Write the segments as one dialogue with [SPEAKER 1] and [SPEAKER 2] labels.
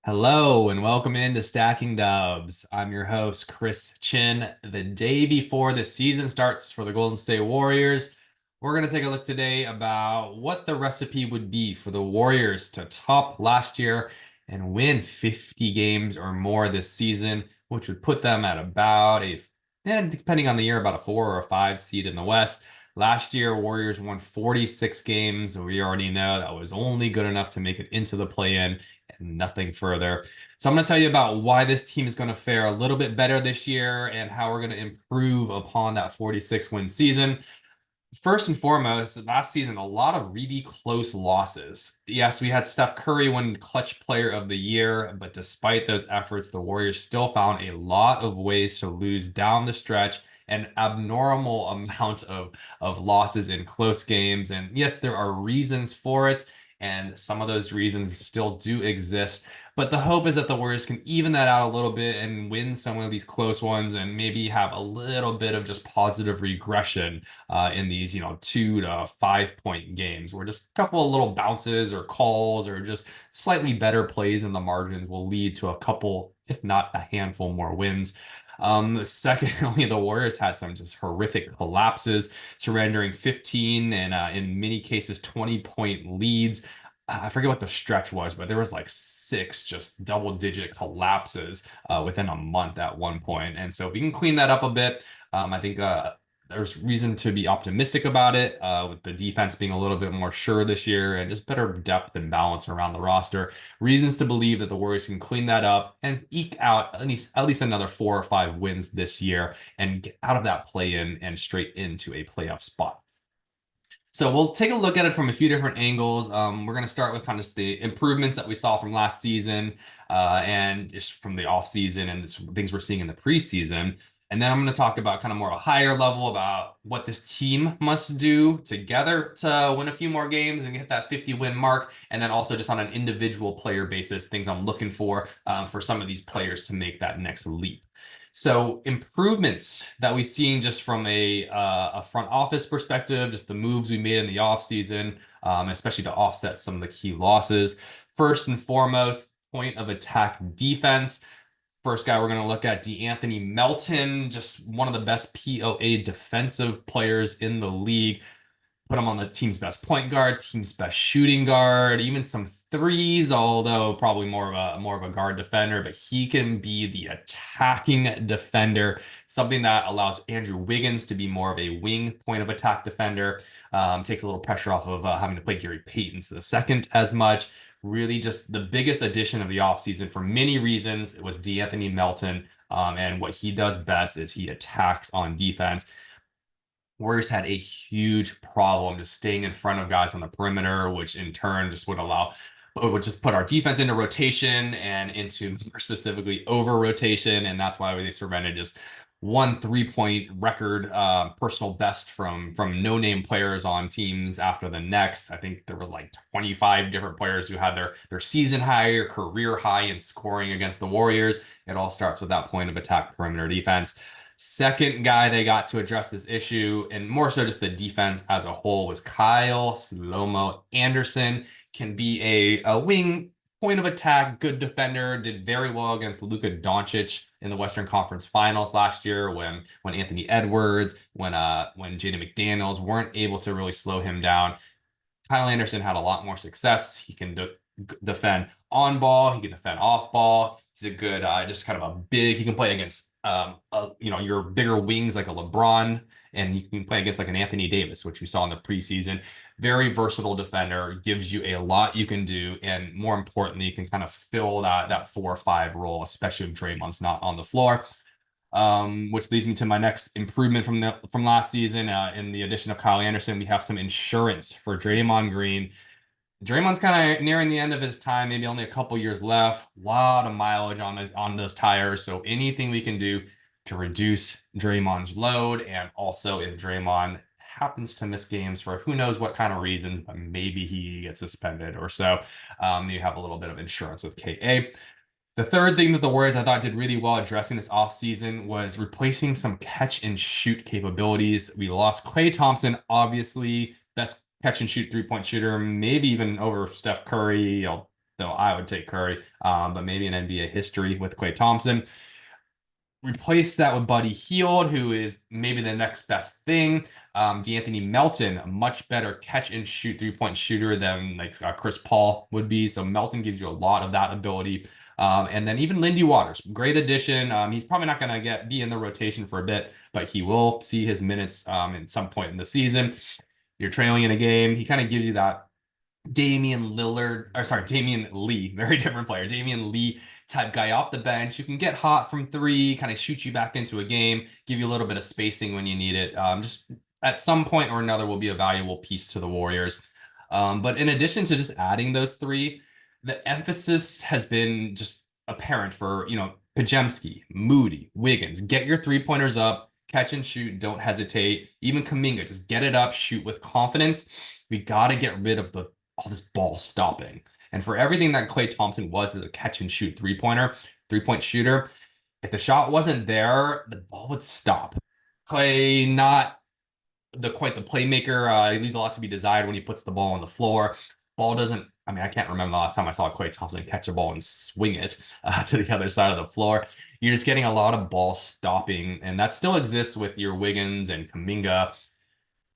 [SPEAKER 1] Hello and welcome into Stacking Dubs. I'm your host, Chris Chinn. The day before the season starts for the Golden State Warriors, we're going to take a look today about what the recipe would be for the Warriors to top last year and win 50 games or more this season, which would put them at about and depending on the year, about a 4 or 5 seed in the West. Last year, Warriors won 46 games. We already know that was only good enough to make it into the play-in and nothing further. So I'm going to tell you about why this team is going to fare a little bit better this year and how we're going to improve upon that 46 win season. First and foremost, last season, a lot of really close losses. Yes, we had Steph Curry win Clutch Player of the Year, but despite those efforts, the Warriors still found a lot of ways to lose down the stretch, an abnormal amount of losses in close games. And yes, there are reasons for it, and some of those reasons still do exist. But the hope is that the Warriors can even that out a little bit and win some of these close ones and maybe have a little bit of just positive regression in these, 2 to 5 point games where just a couple of little bounces or calls or just slightly better plays in the margins will lead to a couple, if not a handful more wins. Secondly, the Warriors had some just horrific collapses, surrendering 15 and in many cases 20-point leads. I forget what the stretch was, but there was like 6 just double-digit collapses within a month at one point. And so if we can clean that up a bit, I think there's reason to be optimistic about it, with the defense being a little bit more sure this year and just better depth and balance around the roster. Reasons to believe that the Warriors can clean that up and eke out at least another 4 or 5 wins this year and get out of that play-in and straight into a playoff spot. So we'll take a look at it from a few different angles. We're going to start with kind of just the improvements that we saw from last season, and just from the off season and things we're seeing in the preseason. And then I'm going to talk about kind of more of a higher level about what this team must do together to win a few more games and get that 50 win mark. And then also just on an individual player basis, things I'm looking for some of these players to make that next leap. So improvements that we've seen just from a front office perspective, just the moves we made in the offseason, especially to offset some of the key losses. First and foremost, point of attack defense. First guy we're going to look at, DeAnthony Melton, just one of the best POA defensive players in the league. Put him on the team's best point guard, team's best shooting guard, even some threes, although probably more of a guard defender, but he can be the attacking defender, something that allows Andrew Wiggins to be more of a wing point of attack defender. Takes a little pressure off of having to play Gary Payton to the second as much. Really just the biggest addition of the offseason for many reasons. It was DeAnthony Melton. And what he does best is he attacks on defense. Warriors had a huge problem just staying in front of guys on the perimeter, which in turn just would just put our defense into rotation and into more specifically over rotation. And that's why they surrendered just one 3-point record, personal best from no-name players on teams after the next. I think there was like 25 different players who had their season high or career high in scoring against the Warriors. It all starts with that point of attack perimeter defense. Second guy they got to address this issue, and more so just the defense as a whole, was Kyle Slomo Anderson. Can be a wing point of attack, good defender, did very well against Luka Doncic in the Western Conference Finals last year when Anthony Edwards, when Jaden McDaniels weren't able to really slow him down. Kyle Anderson had a lot more success. He can defend on ball. He can defend off ball. He's a good, just kind of a big. He can play against, your bigger wings like a LeBron, and he can play against like an Anthony Davis, which we saw in the preseason. Very versatile defender, gives you a lot you can do, and more importantly, you can kind of fill that 4 or 5 role, especially if Draymond's not on the floor. Which leads me to my next improvement from last season. In the addition of Kyle Anderson, we have some insurance for Draymond Green. Draymond's kind of nearing the end of his time, maybe only a couple years left. A lot of mileage on those tires. So anything we can do to reduce Draymond's load, and also if Draymond happens to miss games for who knows what kind of reasons, but maybe he gets suspended or so, you have a little bit of insurance with KA. The third thing that the Warriors I thought did really well addressing this offseason was replacing some catch and shoot capabilities. We lost Klay Thompson, obviously, best catch and shoot 3-point shooter, maybe even over Steph Curry. though I would take Curry, but maybe an NBA history with Klay Thompson. Replace that with Buddy Hield, who is maybe the next best thing. D'Anthony Melton, a much better catch and shoot 3-point shooter than like Chris Paul would be. So Melton gives you a lot of that ability. And then even Lindy Waters, great addition. He's probably not going to be in the rotation for a bit, but he will see his minutes at some point in the season. You're trailing in a game. He kind of gives you that Damian Lee, very different player. Damian Lee type guy off the bench. You can get hot from three, kind of shoot you back into a game, give you a little bit of spacing when you need it. Just at some point or another will be a valuable piece to the Warriors. But in addition to just adding those three, the emphasis has been just apparent for, Pajemski, Moody, Wiggins. Get your three-pointers up, catch and shoot, don't hesitate. Even Kuminga, just get it up, shoot with confidence. We got to get rid of all this ball stopping. And for everything that Klay Thompson was as a catch and shoot three-point shooter, if the shot wasn't there, the ball would stop. Klay, not quite the playmaker. He leaves a lot to be desired when he puts the ball on the floor. Ball doesn't, I can't remember the last time I saw Klay Thompson catch a ball and swing it to the other side of the floor. You're just getting a lot of ball stopping, and that still exists with your Wiggins and Kuminga,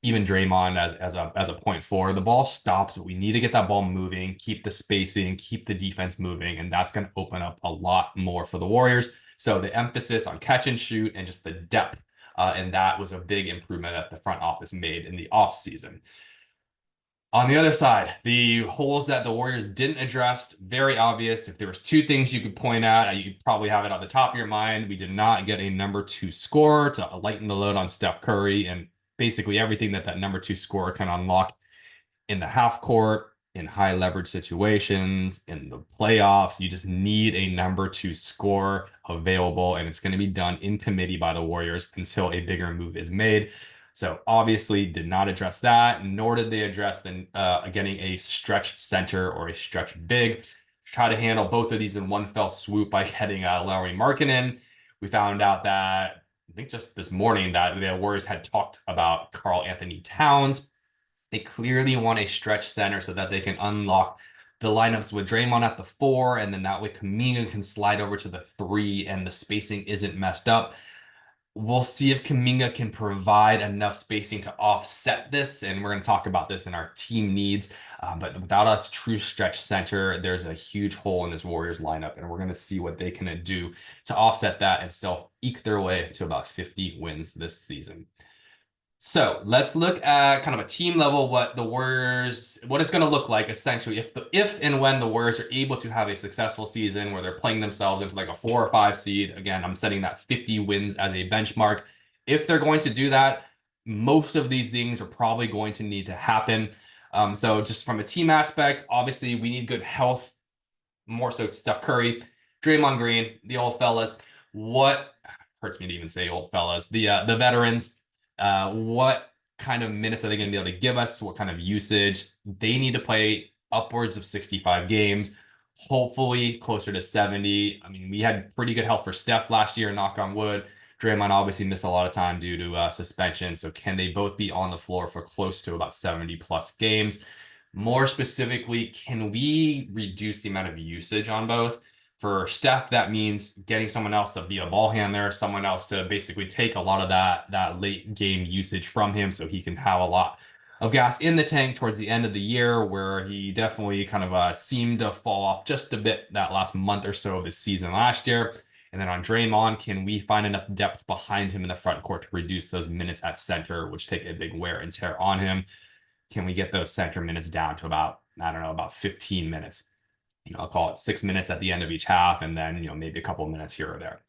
[SPEAKER 1] even Draymond as a point forward. The ball stops, but we need to get that ball moving, keep the spacing, keep the defense moving, and that's going to open up a lot more for the Warriors. So the emphasis on catch and shoot and just the depth, and that was a big improvement that the front office made in the offseason. On the other side, the holes that the Warriors didn't address, very obvious. If there was two things you could point out, you probably have it on the top of your mind. We did not get a number 2 scorer to lighten the load on Steph Curry, and basically everything that number 2 scorer can unlock in the half court, in high leverage situations, in the playoffs. You just need a number 2 scorer available, and it's going to be done in committee by the Warriors until a bigger move is made. So obviously did not address that, nor did they address getting a stretch center or a stretch big. Try to handle both of these in one fell swoop by getting Lauri Markkanen. We found out that, I think just this morning, that the Warriors had talked about Karl Anthony Towns. They clearly want a stretch center so that they can unlock the lineups with Draymond at the 4, and then that way Kuminga can slide over to the 3 and the spacing isn't messed up. We'll see if Kuminga can provide enough spacing to offset this, and we're going to talk about this in our team needs. But without a true stretch center, there's a huge hole in this Warriors lineup, and we're going to see what they can do to offset that and still eke their way to about 50 wins this season. So let's look at kind of a team level, what it's going to look like essentially if and when the Warriors are able to have a successful season where they're playing themselves into like a 4 or 5 seed. Again, I'm setting that 50 wins as a benchmark. If they're going to do that, most of these things are probably going to need to happen. So just from a team aspect, obviously we need good health, more so Steph Curry, Draymond Green, the old fellas. What hurts me to even say old fellas, the veterans. What kind of minutes are they going to be able to give us? What kind of usage? They need to play upwards of 65 games, hopefully closer to 70. We had pretty good health for Steph last year, knock on wood. Draymond obviously missed a lot of time due to suspension. So can they both be on the floor for close to about 70 plus games? More specifically, can we reduce the amount of usage on both? For Steph, that means getting someone else to be a ball handler, someone else to basically take a lot of that late game usage from him so he can have a lot of gas in the tank towards the end of the year, where he definitely kind of seemed to fall off just a bit that last month or so of the season last year. And then on Draymond, can we find enough depth behind him in the front court to reduce those minutes at center, which take a big wear and tear on him? Can we get those center minutes down to about 15 minutes? I'll call it 6 minutes at the end of each half, and then, maybe a couple of minutes here or there.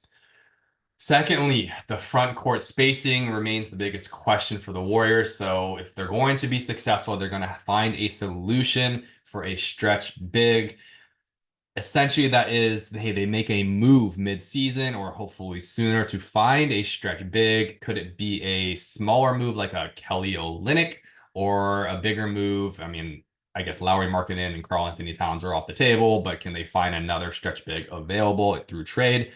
[SPEAKER 1] Secondly, the front court spacing remains the biggest question for the Warriors. So if they're going to be successful, they're going to find a solution for a stretch big. Essentially, that is, hey, they make a move mid-season or hopefully sooner to find a stretch big. Could it be a smaller move like a Kelly Olynyk, or a bigger move? I guess Lauri Markkanen and Karl Anthony Towns are off the table, but can they find another stretch big available through trade?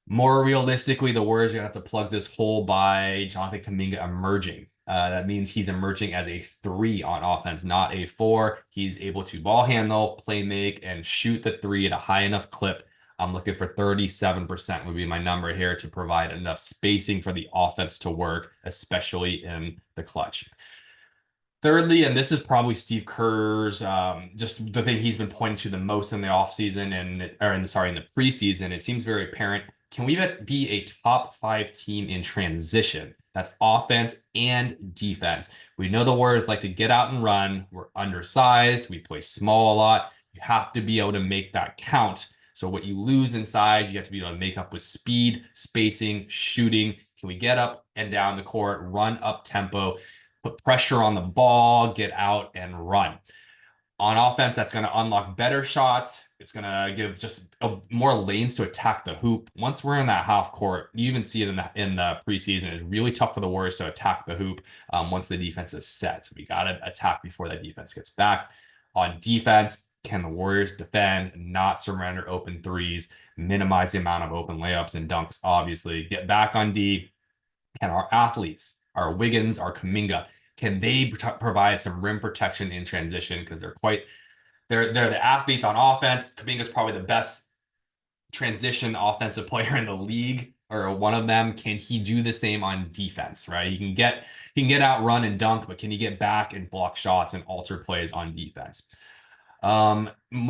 [SPEAKER 1] More realistically, the Warriors are going to have to plug this hole by Jonathan Kuminga emerging. That means he's emerging as a 3 on offense, not a 4. He's able to ball handle, play make, and shoot the 3 at a high enough clip. I'm looking for 37% would be my number here to provide enough spacing for the offense to work, especially in the clutch. Thirdly, and this is probably Steve Kerr's just the thing he's been pointing to the most in the offseason in the preseason. It seems very apparent. Can we be a top 5 team in transition? That's offense and defense. We know the Warriors like to get out and run. We're undersized. We play small a lot. You have to be able to make that count. So what you lose in size, you have to be able to make up with speed, spacing, shooting. Can we get up and down the court, run up tempo, put pressure on the ball, get out and run? On offense, that's going to unlock better shots. It's going to give just more lanes to attack the hoop. Once we're in that half court, you even see it in the preseason. It's really tough for the Warriors to attack the hoop once the defense is set. So we got to attack before that defense gets back. On defense, can the Warriors defend, not surrender open threes, minimize the amount of open layups and dunks, obviously, get back on D? Can our athletes, our Wiggins, our Kuminga, can they provide some rim protection in transition? Because they're the athletes on offense. Kuminga's probably the best transition offensive player in the league, or one of them. Can he do the same on defense? Right? He can get out, run, and dunk, but can he get back and block shots and alter plays on defense?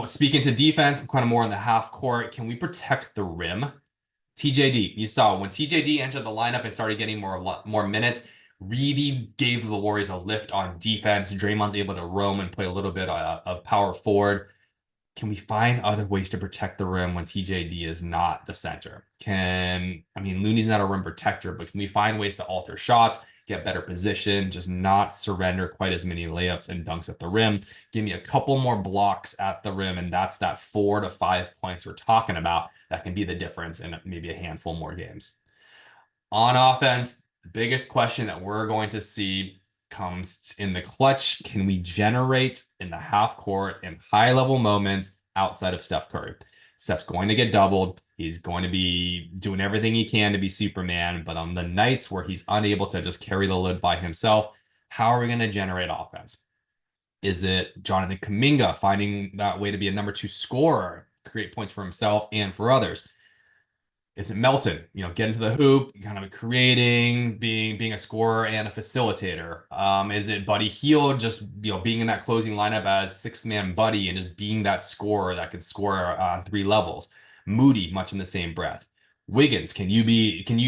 [SPEAKER 1] Speaking to defense, kind of more in the half court, can we protect the rim? TJD, you saw when TJD entered the lineup and started getting more minutes, really gave the Warriors a lift on defense. Draymond's able to roam and play a little bit of power forward. Can we find other ways to protect the rim when TJD is not the center? Looney's not a rim protector, but can we find ways to alter shots, get better position, just not surrender quite as many layups and dunks at the rim? Give me a couple more blocks at the rim, and that's that 4 to 5 points we're talking about. That can be the difference in maybe a handful more games. On offense, the biggest question that we're going to see comes in the clutch. Can we generate in the half court in high level moments outside of Steph Curry? Steph's going to get doubled. He's going to be doing everything he can to be Superman. But on the nights where he's unable to just carry the load by himself, how are we going to generate offense? Is it Jonathan Kuminga finding that way to be a number 2 scorer, create points for himself and for others? Is it Melton, getting to the hoop, kind of creating, being a scorer and a facilitator? Is it Buddy Hield just, being in that closing lineup as 6th man Buddy and just being that scorer that could score on 3 levels? Moody, much in the same breath. Wiggins, can you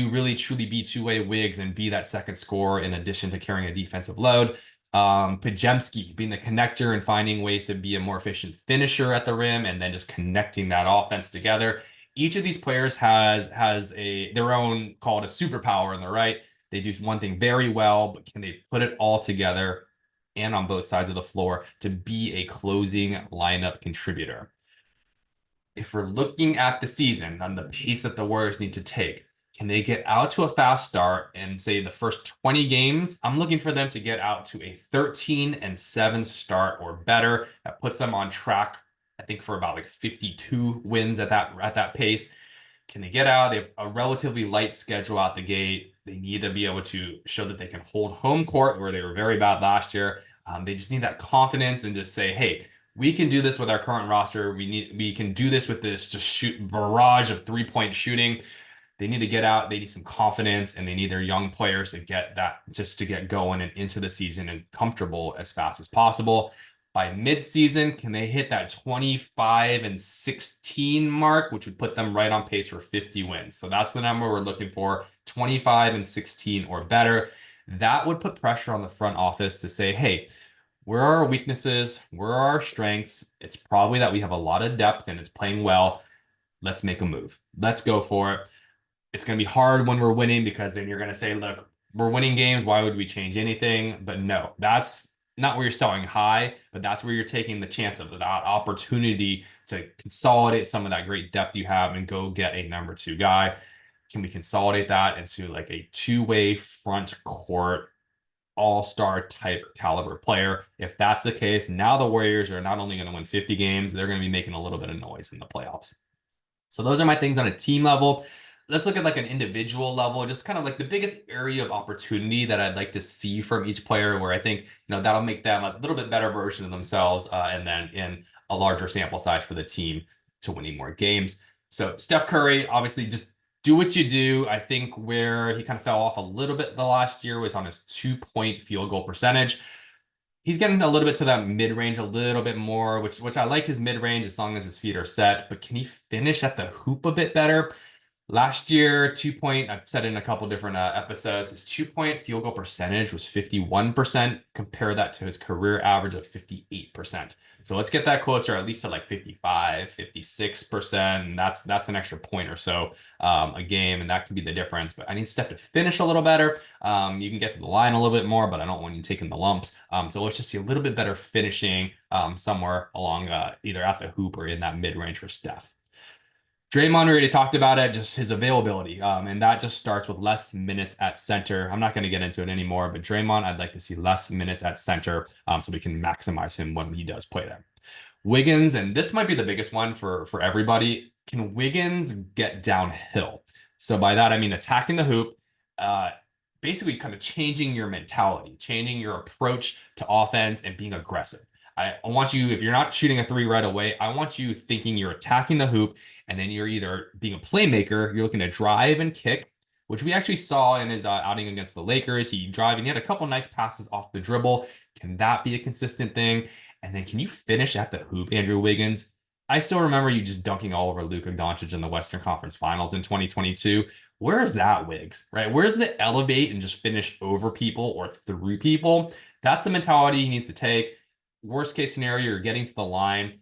[SPEAKER 1] really truly be two-way Wiggs and be that second scorer in addition to carrying a defensive load? Pajemski being the connector and finding ways to be a more efficient finisher at the rim and then just connecting that offense together. Each of these players has their own, called a superpower in the right. They do one thing very well, but can they put it all together and on both sides of the floor to be a closing lineup contributor? If we're looking at the season on the pace that the Warriors need to take, can they get out to a fast start and say the first 20 games? I'm looking for them to get out to a 13-7 start or better. That puts them on track, I think, for about 52 wins at that pace. Can they get out? They have a relatively light schedule out the gate. They need to be able to show that they can hold home court, where they were very bad last year. They just need that confidence and just say, hey, we can do this with our current roster. We can do this with this just barrage of 3-point shooting. They need to get out. They need some confidence, and they need their young players to get going and into the season and comfortable as fast as possible. By midseason, can they hit that 25-16 mark, which would put them right on pace for 50 wins? So that's the number we're looking for, 25-16 or better. That would put pressure on the front office to say, hey, where are our weaknesses? Where are our strengths? It's probably that we have a lot of depth and it's playing well. Let's make a move. Let's go for it. It's going to be hard when we're winning, because then you're going to say, look, we're winning games. Why would we change anything? But no, that's not where you're selling high, but that's where you're taking the chance of that opportunity to consolidate some of that great depth you have and go get a number 2 guy. Can we consolidate that into a 2-way front court all-star type caliber player? If that's the case, now the Warriors are not only going to win 50 games, they're going to be making a little bit of noise in the playoffs. So those are my things on a team level. let's look at like an individual level, just kind of like the biggest area of opportunity that I'd like to see from each player, where I think, that'll make them a little bit better version of themselves, and then in a larger sample size for the team to winning more games. So Steph Curry, obviously, just do what you do. I think where he kind of fell off a little bit the last year was on his 2-point field goal percentage. He's getting a little bit to that mid-range a little bit more, which I like his mid-range as long as his feet are set. But can he finish at the hoop a bit better? Last year, 2-point, I've said it in a couple different episodes, his 2-point field goal percentage was 51%. Compare that to his career average of 58%. So let's get that closer, at least to like 55, 56%. And that's an extra point or so a game, and that could be the difference. But I need Steph to finish a little better. You can get to the line a little bit more, but I don't want you taking the lumps. So let's just see a little bit better finishing somewhere along either at the hoop or in that mid-range for Steph. Draymond already talked about it, just his availability. And that just starts with less minutes at center. I'm not going to get into it anymore, but Draymond, I'd like to see less minutes at center so we can maximize him when he does play there. Wiggins, and this might be the biggest one for everybody. Can Wiggins get downhill? So by that, I mean attacking the hoop, uh, basically kind of changing your mentality, changing your approach to offense and being aggressive. I want you, if you're not shooting a three right away, I want you thinking you're attacking the hoop, and then you're either being a playmaker, you're looking to drive and kick, which we actually saw in his outing against the Lakers. He driving, he had a couple nice passes off the dribble. Can that be a consistent thing? And then can you finish at the hoop, Andrew Wiggins? I still remember you just dunking all over Luka Doncic in the Western Conference Finals in 2022. Where is that, Wiggs? Right? Where's the elevate and just finish over people or through people? That's the mentality he needs to take. Worst case scenario, you're getting to the line.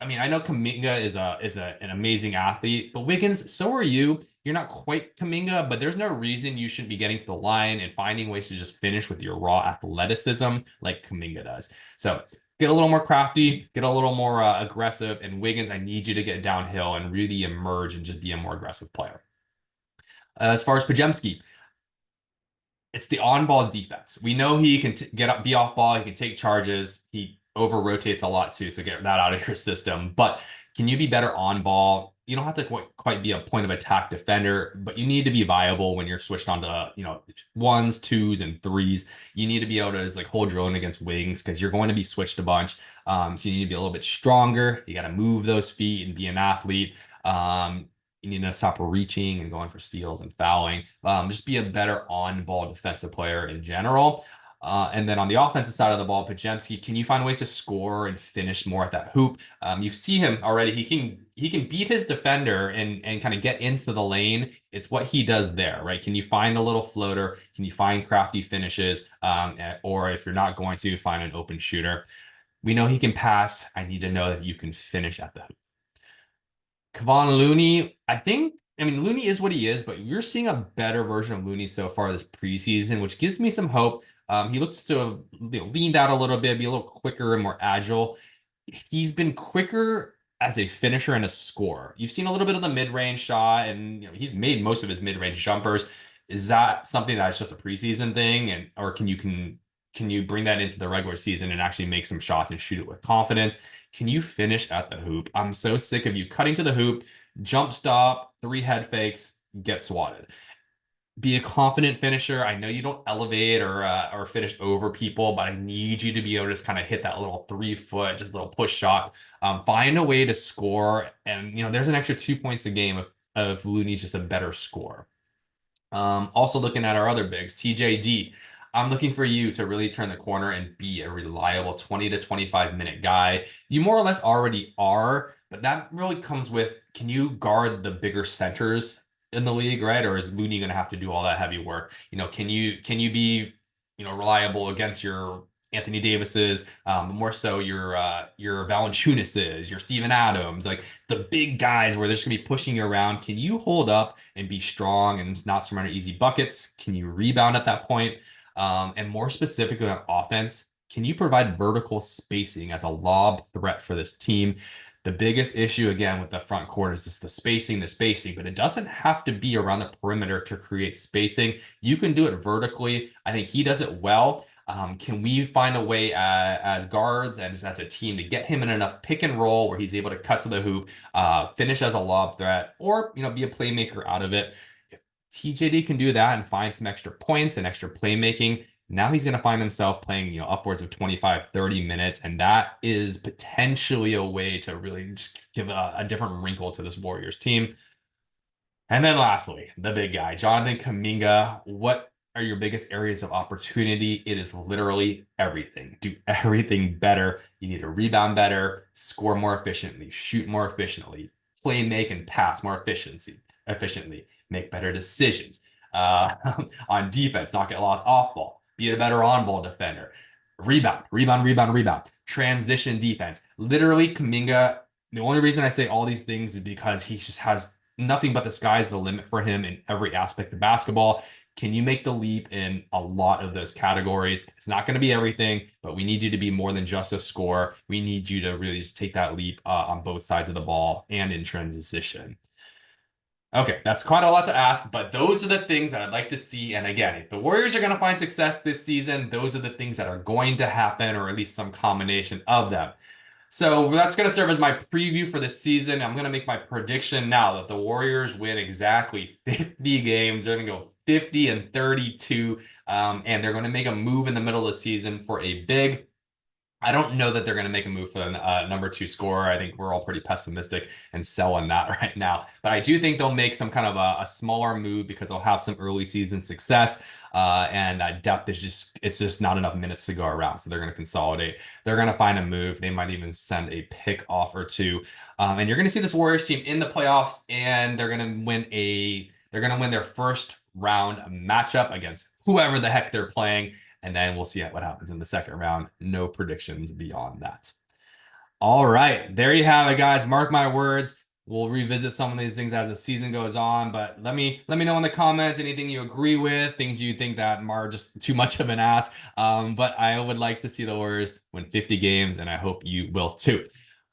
[SPEAKER 1] I mean, I know Kuminga is an amazing athlete, but Wiggins, so are you. You're not quite Kuminga, but there's no reason you shouldn't be getting to the line and finding ways to just finish with your raw athleticism like Kuminga does. So get a little more crafty, get a little more aggressive, and Wiggins, I need you to get downhill and really emerge and just be a more aggressive player. As far as Pajemski, it's the on-ball defense. We know he can get up, be off ball. He can take charges. He over rotates a lot too, so get that out of your system. But can you be better on ball? You don't have to quite be a point of attack defender, but you need to be viable when you're switched onto ones, twos, and threes. You need to be able to just like hold your own against wings because you're going to be switched a bunch. So you need to be a little bit stronger. You got to move those feet and be an athlete. You need to stop reaching and going for steals and fouling. Just be a better on-ball defensive player in general. And then on the offensive side of the ball, Pajemski, can you find ways to score and finish more at that hoop? You see him already. He can beat his defender and kind of get into the lane. It's what he does there, right? Can you find a little floater? Can you find crafty finishes? Or if you're not going to, find an open shooter. We know he can pass. I need to know that you can finish at the hoop. Kevon Looney, I mean, Looney is what he is, but you're seeing a better version of Looney so far this preseason, which gives me some hope. He looks to have leaned out a little bit, be a little quicker and more agile. He's been quicker as a finisher and a scorer. You've seen a little bit of the mid-range shot, and he's made most of his mid-range jumpers. Is that something that's just a preseason thing, or can you bring that into the regular season and actually make some shots and shoot it with confidence? Can you finish at the hoop? I'm so sick of you cutting to the hoop, jump stop, 3 head fakes, get swatted. Be a confident finisher. I know you don't elevate or finish over people, but I need you to be able to just kind of hit that little 3-foot, just little push shot. Find a way to score, and there's an extra 2 points a game of Looney's just a better scorer. Also looking at our other bigs, TJD. I'm looking for you to really turn the corner and be a reliable 20 to 25 minute guy. You more or less already are, but that really comes with, can you guard the bigger centers in the league, right? Or is Looney going to have to do all that heavy work? Can you be, reliable against your Anthony Davis's, more so your Valanciunis's, your Steven Adams, like the big guys where they're just gonna be pushing you around. Can you hold up and be strong and not surrender easy buckets? Can you rebound at that point? And more specifically on offense, can you provide vertical spacing as a lob threat for this team? The biggest issue, again, with the front court is just the spacing, but it doesn't have to be around the perimeter to create spacing. You can do it vertically. I think he does it well. Can we find a way as guards and just as a team to get him in enough pick and roll where he's able to cut to the hoop, finish as a lob threat, or be a playmaker out of it? If TJD can do that and find some extra points and extra playmaking, now he's going to find himself playing, upwards of 25, 30 minutes. And that is potentially a way to really just give a different wrinkle to this Warriors team. And then lastly, the big guy, Jonathan Kuminga. What are your biggest areas of opportunity? It is literally everything. Do everything better. You need to rebound better, score more efficiently, shoot more efficiently, play, make, and pass more efficiently, make better decisions. Uh, on defense, not get lost off ball, be a better on ball defender, rebound, transition defense. Literally, Kuminga. The only reason I say all these things is because he just has nothing but the sky's the limit for him in every aspect of basketball. Can you make the leap in a lot of those categories? It's not going to be everything, but we need you to be more than just a scorer. We need you to really just take that leap on both sides of the ball and in transition. Okay, that's quite a lot to ask, but those are the things that I'd like to see. And again, if the Warriors are going to find success this season, those are the things that are going to happen, or at least some combination of them. So that's going to serve as my preview for the season. I'm going to make my prediction now that the Warriors win exactly 50 games. They're going to go 50-32, and they're going to make a move in the middle of the season for a big. I don't know that they're going to make a move for the number 2 scorer. I think we're all pretty pessimistic and selling that right now. But I do think they'll make some kind of a smaller move because they'll have some early season success. And depth is it's just not enough minutes to go around. So they're going to consolidate. They're going to find a move. They might even send a pick off or two. And you're going to see this Warriors team in the playoffs, and they're going to win their first round matchup against whoever the heck they're playing. And then we'll see what happens in the second round. No predictions beyond that. All right, there you have it, guys. Mark my words. We'll revisit some of these things as the season goes on, but let me know in the comments anything you agree with, things you think that are just too much of an ask. But I would like to see the Warriors win 50 games, and I hope you will too.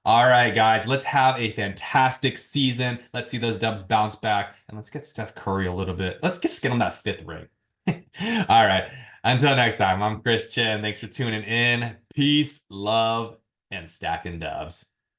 [SPEAKER 1] All right, guys, let's have a fantastic season. Let's see those Dubs bounce back, and let's get Steph Curry a little bit. Let's just get him that 5th ring. All right. Until next time, I'm Chris Chinn. Thanks for tuning in. Peace, love, and stacking dubs.